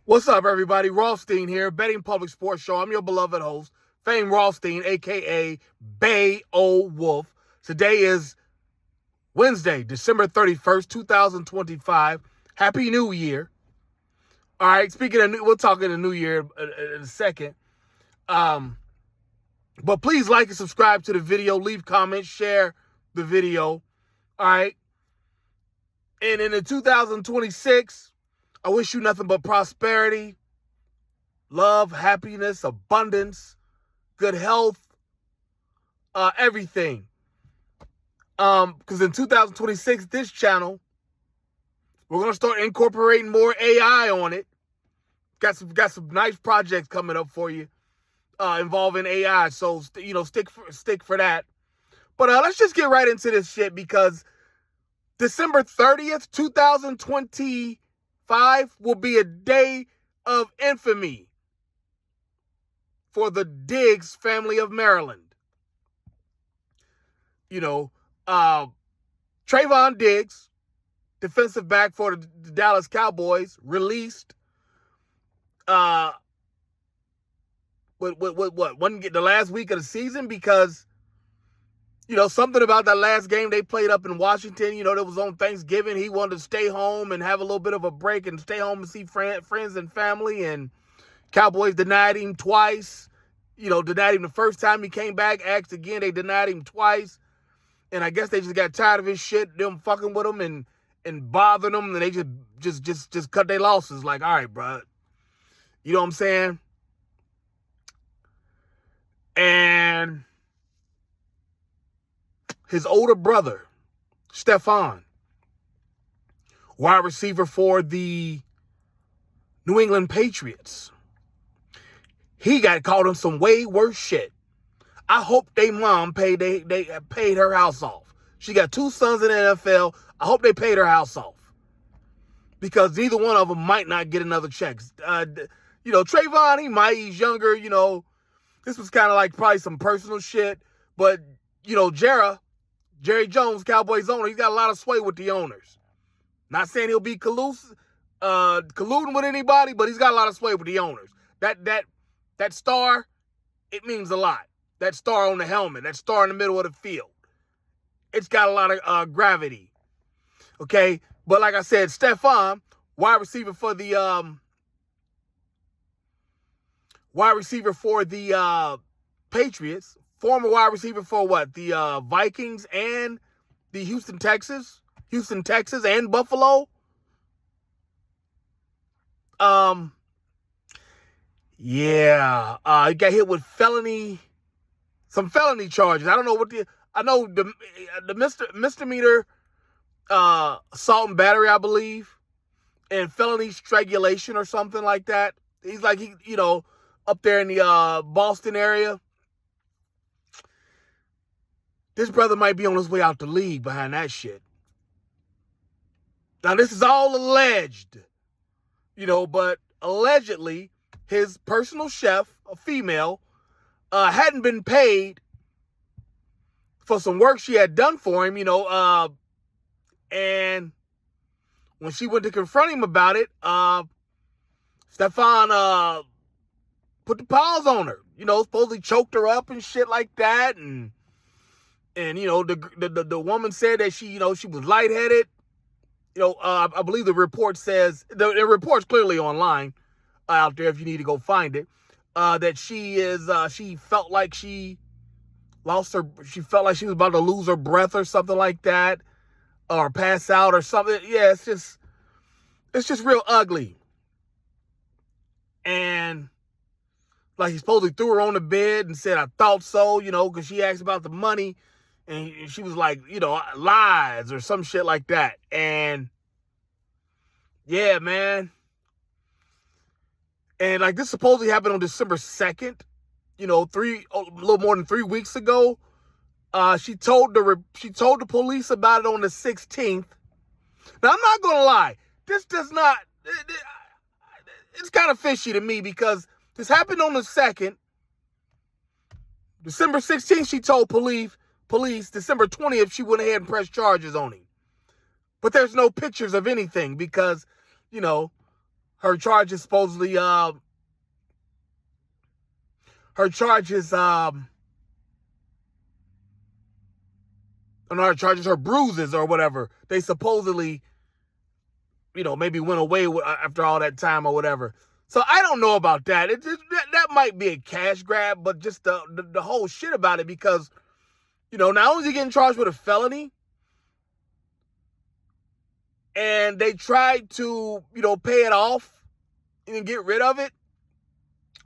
What's up, everybody? Rothstein here, Betting Public Sports Show. I'm your beloved host, Fame Rothstein, a.k.a. Bay O Wolf. Today is Wednesday, December 31st, 2025. Happy New Year. All right, speaking of, we'll talk in the New Year in a second. But please like and subscribe to the video, leave comments, share the video. All right. And in the 2026, I wish you nothing but prosperity, love, happiness, abundance, good health, everything. Because in 2026, this channel, we're going to start incorporating more AI on it. Got some nice projects coming up for you involving AI. So, stick for that. But let's just get right into this shit because December 30th, 2025 will be a day of infamy for the Diggs family of Maryland. Trayvon Diggs, defensive back for the Dallas Cowboys, released. Wouldn't get the last week of the season because something about that last game they played up in Washington, that was on Thanksgiving. He wanted to stay home and have a little bit of a break and stay home and see friends and family. And Cowboys denied him twice. Denied him the first time he came back. Asked again, they denied him twice. And I guess they just got tired of his shit, them fucking with him and bothering him. And they just cut their losses. Like, all right, bro. You know what I'm saying? And his older brother, Stefon, wide receiver for the New England Patriots, he got caught in some way worse shit. I hope they mom paid her house off. She got two sons in the NFL. I hope they paid her house off because neither one of them might not get another check. Trayvon, he might. He's younger. This was kind of like probably some personal shit. But Jerry Jones, Cowboys owner, he's got a lot of sway with the owners. Not saying he'll be colluding with anybody, but he's got a lot of sway with the owners. That star, it means a lot. That star on the helmet, that star in the middle of the field. It's got a lot of gravity. Okay? But like I said, Stefon, wide receiver for the Patriots, former wide receiver for what? The Vikings and the Houston, Texas and Buffalo. He got hit with some felony charges. I don't know I know the misdemeanor assault and battery, I believe, and felony strangulation or something like that. He's like, up there in the Boston area. This brother might be on his way out the league behind that shit. Now, this is all alleged, but allegedly his personal chef, a female, hadn't been paid for some work she had done for him, and when she went to confront him about it, Stefon put the paws on her, supposedly choked her up and shit like that, and the woman said that she was lightheaded. I believe the report says, the report's clearly online out there if you need to go find it, that she felt like she was about to lose her breath or something like that, or pass out or something. Yeah, it's just real ugly. And like he supposedly threw her on the bed and said, "I thought so," because she asked about the money. And she was like, lies or some shit like that. And yeah, man. And like this supposedly happened on December 2nd, a little more than 3 weeks ago. She told the police about it on the 16th. Now, I'm not going to lie. This does not, it's kind of fishy to me because this happened on the 2nd. December 16th, she told police. December 20th, she went ahead and pressed charges on him. But there's no pictures of anything because, her charges supposedly, her bruises or whatever, they supposedly, maybe went away after all that time or whatever. So I don't know about that. That might be a cash grab, but just the whole shit about it, because, not only is he getting charged with a felony, and they tried to, pay it off and get rid of it,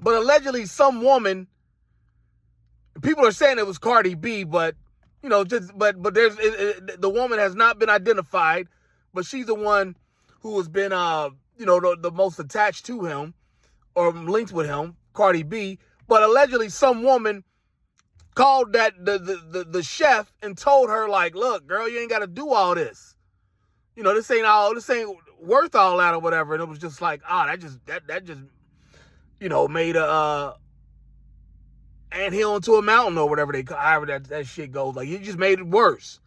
but allegedly some woman, people are saying it was Cardi B, but, but there's, the woman has not been identified, but she's the one who has been, the most attached to him or linked with him, Cardi B. But allegedly some woman called the chef and told her, like, look, girl, you ain't got to do all this. This ain't worth all that or whatever. And it was just like, that just made a anthill into a mountain or whatever however that shit goes. Like, it just made it worse.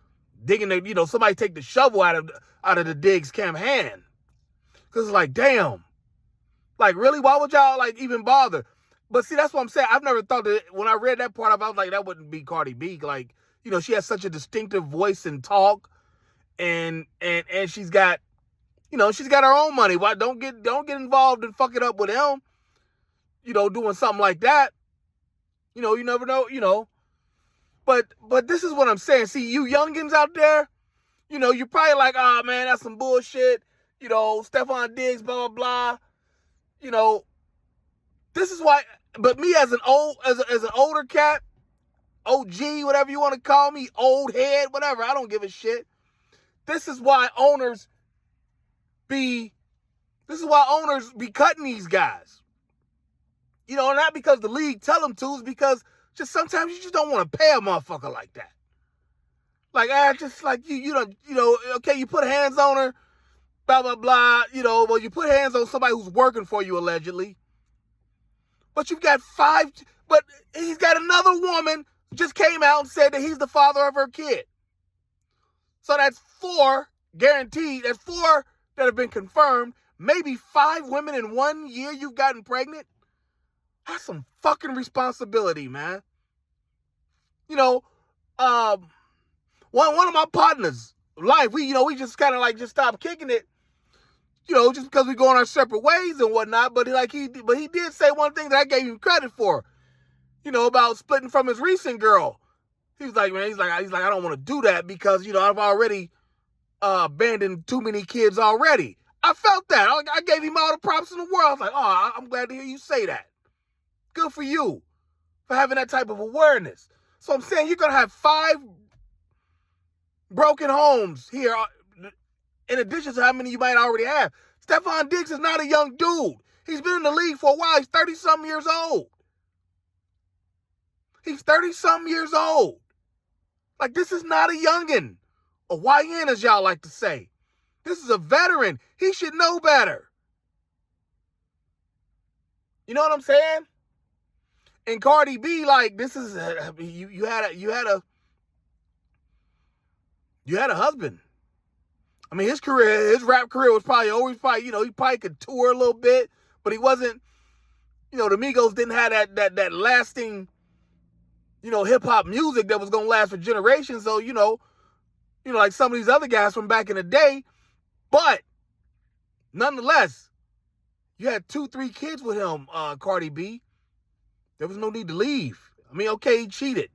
Digging somebody take the shovel out of the Diggs Camp hand. Cause it's like, damn. Like, really? Why would y'all even bother? But see, that's what I'm saying. I've never thought that when I read that part, I was like, that wouldn't be Cardi B. Like, she has such a distinctive voice and talk, and she's got, she's got her own money. Why don't get involved and fuck it up with him? Doing something like that. You never know. But this is what I'm saying. See, you youngins out there, you're probably like, oh man, that's some bullshit. Stefon Diggs, blah blah blah. This is why. But me as an older cat, OG, whatever you want to call me, old head, whatever, I don't give a shit. This is why owners be cutting these guys. Not because the league tell them to, it's because just sometimes you just don't want to pay a motherfucker like that. Like, just like okay, you put hands on her, blah, blah, blah, well, you put hands on somebody who's working for you, allegedly. But you've got but he's got another woman just came out and said that he's the father of her kid. So that's 4 guaranteed. That's 4 that have been confirmed. Maybe 5 women in 1 year you've gotten pregnant. That's some fucking responsibility, man. One of my partners, life, we just kind of just stopped kicking it, just because we go on our separate ways and whatnot. But he did say one thing that I gave him credit for, about splitting from his recent girl. He was like, man, he's like, I don't want to do that because, I've already abandoned too many kids already. I felt that. I gave him all the props in the world. I was like, oh, I'm glad to hear you say that. Good for you for having that type of awareness. So I'm saying you're going to have 5 broken homes here in addition to how many you might already have. Stefon Diggs is not a young dude. He's been in the league for a while. He's 30-something years old. He's 30-something years old. Like, this is not a youngin'. A YN, as y'all like to say. This is a veteran. He should know better. You know what I'm saying? And Cardi B, this is you had a husband. I mean, his rap career was probably always he probably could tour a little bit, but he wasn't. The Migos didn't have that lasting, hip hop music that was gonna last for generations. So like some of these other guys from back in the day, but nonetheless, you had 2-3 kids with him, Cardi B. There was no need to leave. I mean, okay, he cheated.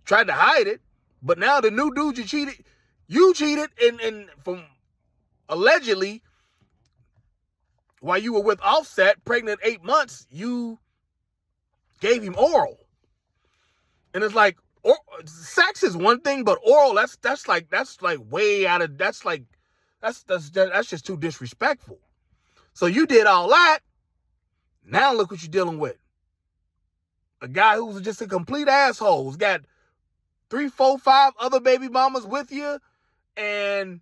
Tried to hide it. But now the new dude you cheated and from allegedly, while you were with Offset, pregnant 8 months, you gave him oral. And it's like, sex is one thing, but oral, that's way out of, that's just too disrespectful. So you did all that. Now look what you're dealing with. A guy who's just a complete asshole, who's got 3, 4, 5 other baby mamas with you, and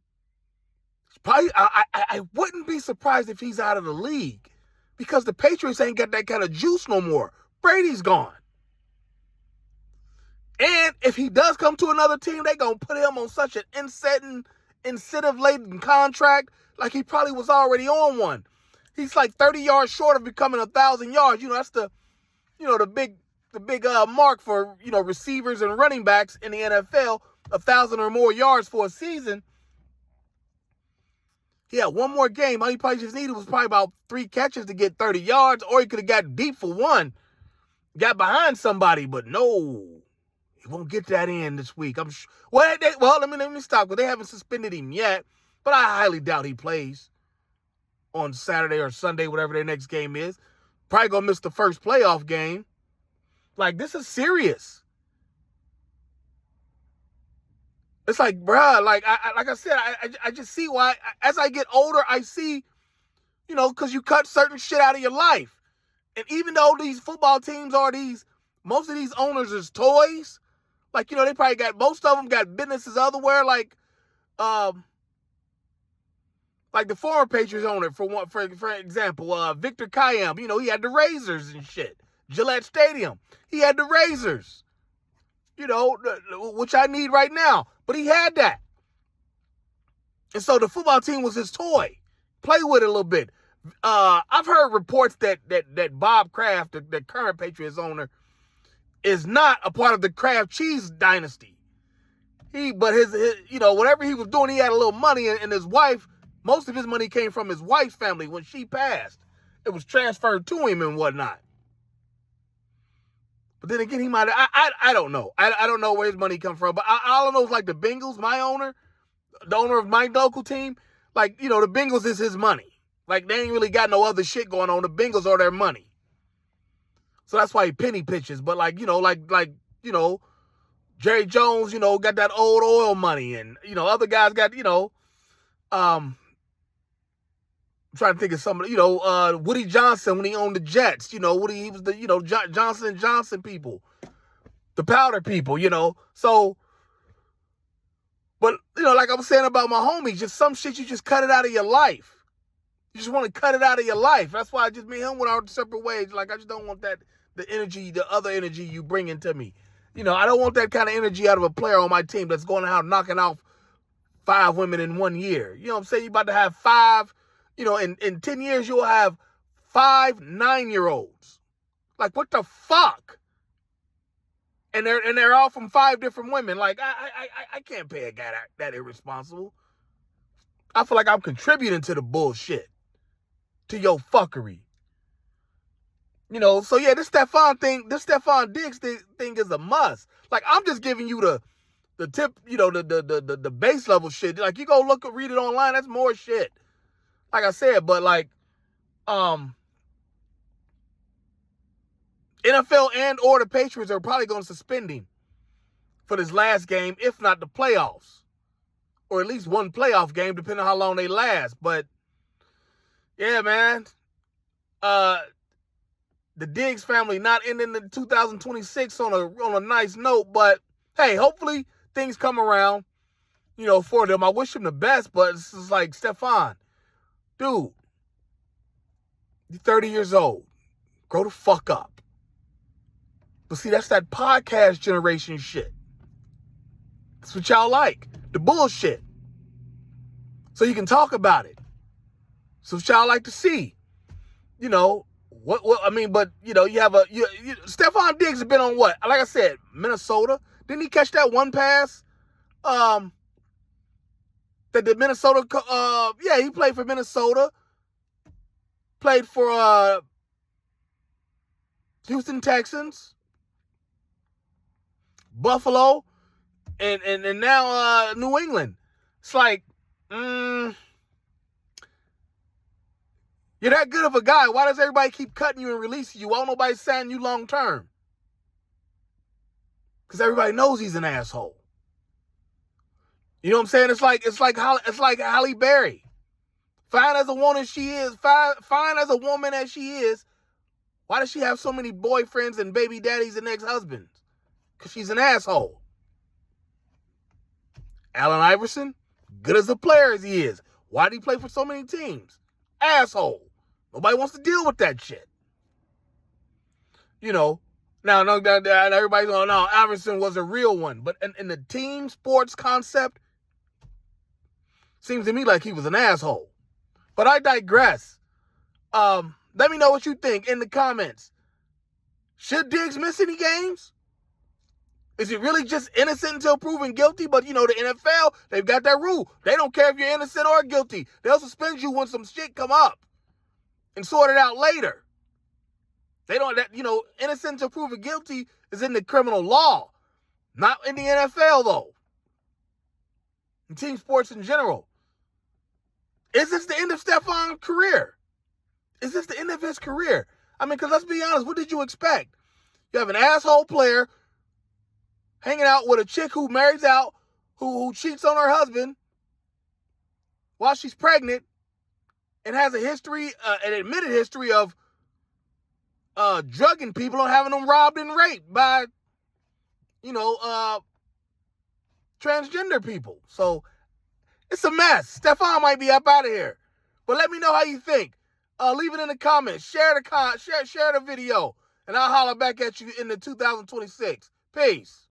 probably I wouldn't be surprised if he's out of the league because the Patriots ain't got that kind of juice no more. Brady's gone. And if he does come to another team, they're going to put him on such an incentive-laden contract, like he probably was already on one. He's like 30 yards short of becoming 1,000 yards. That's the big mark for, receivers and running backs in the NFL, 1,000 or more yards for a season. He had one more game. All he probably just needed was probably about 3 catches to get 30 yards, or he could have got deep for one, got behind somebody, but no, he won't get that in this week. Let me stop, because they haven't suspended him yet, but I highly doubt he plays on Saturday or Sunday, whatever their next game is. Probably gonna miss the first playoff game. Like, this is serious. It's like, bruh, like I said, I just see why, as I get older, I see, because you cut certain shit out of your life. And even though these football teams most of these owners is toys, like, they probably most of them got businesses elsewhere, like the former Patriots owner, for example, Victor Kayam, he had the razors and shit. Gillette Stadium, he had the razors, which I need right now. But he had that. And so the football team was his toy. Play with it a little bit. I've heard reports that Bob Kraft, the current Patriots owner, is not a part of the Kraft cheese dynasty. But his whatever he was doing, he had a little money, and his wife, most of his money came from his wife's family when she passed. It was transferred to him and whatnot. But then again, he might have, I don't know. I don't know where his money comes from. But all I know is, like, the Bengals, my owner, the owner of my local team, like, the Bengals is his money. Like, they ain't really got no other shit going on. The Bengals are their money. So that's why he penny pitches. But, like, Jerry Jones, got that old oil money. And, other guys got, I'm trying to think of some, Woody Johnson when he owned the Jets, he was the, Johnson & Johnson people, the powder people, So, but, like I was saying about my homies, just some shit, you just cut it out of your life. You just want to cut it out of your life. That's why me and him went our separate ways. Like, I just don't want the other energy you bring into me. I don't want that kind of energy out of a player on my team that's going out knocking out 5 women in 1 year. You know what I'm saying? You're about to have 5, in 10 years, you'll have 5 9-year-olds. Like, what the fuck? And they're all from 5 different women. Like, I can't pay a guy that irresponsible. I feel like I'm contributing to the bullshit, to your fuckery. So yeah, this Stefon Diggs thing is a must. Like, I'm just giving you the tip, the base level shit. Like, you go read it online, that's more shit. Like I said, but like, NFL and or the Patriots are probably going to suspend him for this last game, if not the playoffs, or at least one playoff game, depending on how long they last. But yeah, man, the Diggs family not ending in 2026 on a nice note. But hey, hopefully things come around, for them. I wish them the best, but it's just like, Stefon, dude, you're 30 years old. Grow the fuck up. But see, that's that podcast generation shit. That's what y'all like. The bullshit. So you can talk about it. So what y'all like to see. But you have Stefon Diggs has been on what? Like I said, Minnesota. Didn't he catch that one pass? That the Minnesota, he played for Minnesota. Played for Houston Texans, Buffalo, and now New England. It's like, you're that good of a guy. Why does everybody keep cutting you and releasing you? Why don't nobody sign you long term? Because everybody knows he's an asshole. You know what I'm saying? It's like Halle Berry. Fine as a woman she is, fine as a woman as she is, why does she have so many boyfriends and baby daddies and ex-husbands? Because she's an asshole. Allen Iverson, good as a player as he is, why did he play for so many teams? Asshole. Nobody wants to deal with that shit. Now everybody's going, no, Iverson was a real one. But in the team sports concept, Seems to me like he was an asshole. But I digress. Let me know what you think in the comments. Should Diggs miss any games? Is he really just innocent until proven guilty? But, the NFL, they've got that rule. They don't care if you're innocent or guilty. They'll suspend you when some shit come up and sort it out later. They don't, innocent until proven guilty is in the criminal law. Not in the NFL, though. In team sports in general. Is this the end of Stefon's career? Is this the end of his career? I mean, because let's be honest, what did you expect? You have an asshole player hanging out with a chick who marries out, who cheats on her husband while she's pregnant and has a history, an admitted history of drugging people and having them robbed and raped by, transgender people. So it's a mess. Stefon might be up out of here. But let me know how you think. Leave it in the comments. Share the video. And I'll holler back at you in the 2026. Peace.